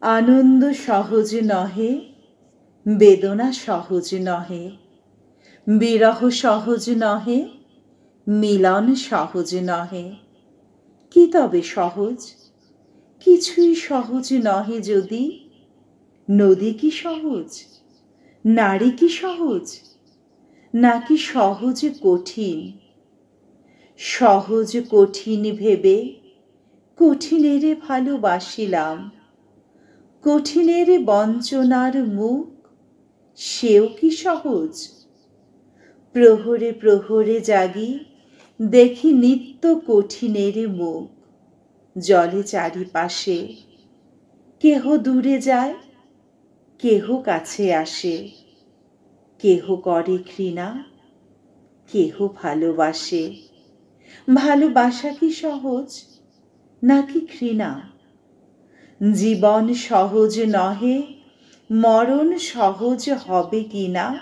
আনন্দ সহজ নহে, বেদনা সহজ নহে, বিরহ সহজ নহে, মিলন সহজ নহে। কি তবে সহজ? কিছুই সহজ নহে যদি। নদী কি সহজ? নারী কি সহজ? নাকি সহজ কঠিন? সহজ কঠিন ভেবে কঠিনেরে ভালোবাসিলাম। কঠিনের বঞ্চনার মুখ, সেও কি সহজ? প্রহরে প্রহরে জাগি, দেখি নিত্য কঠিনের মুখ। জলে চারিপাশে, কেহ দূরে যায়, কেহ কাছে আসে। কেহ করে ঘৃণা, কেহ ভালোবাসে। ভালোবাসা কি সহজ, নাকি ঘৃণা? জীবন সহজ নহে, মরণ সহজ হবে কিনা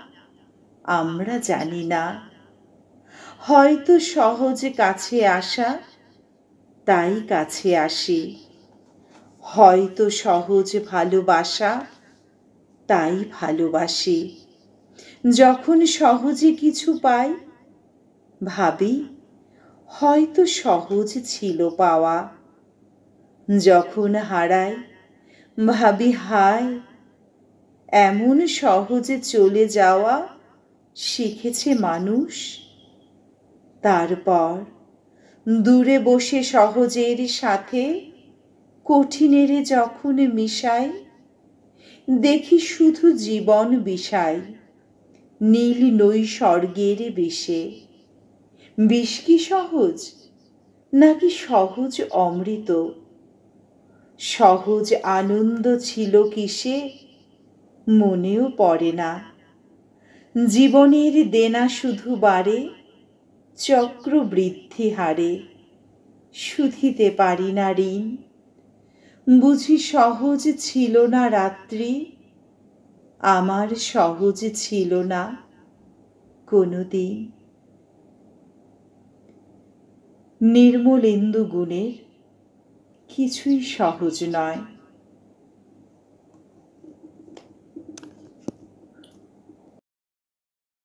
আমরা জানি না। হয়তো সহজ কাছে আসা, তাই কাছে আসি। হয়তো সহজ ভালোবাসা, তাই ভালোবাসি। যখন সহজে কিছু পাই, ভাবি হয়তো সহজ ছিল পাওয়া। যখন হারাই, ভাবি হায়, এমন সহজে চলে যাওয়া শিখেছে মানুষ। তারপর দূরে বসে সহজের সাথে কঠিনের যখন মিশাই, দেখি শুধু জীবন বিষাই নীল নৈসর্গের বিষে। বিষ কি সহজ, নাকি সহজ অমৃত? সহজ আনন্দ ছিল কিসে, মনেও পড়ে না। জীবনের দেনা শুধু বাড়ে চক্রবৃদ্ধি হারে। শুধিতে পারি না ঋণ, বুঝি সহজ ছিল না রাত্রি। আমার সহজ ছিল না কোনোদিন। নির্মলেন্দু গুণের কিছুই সহজ নয়।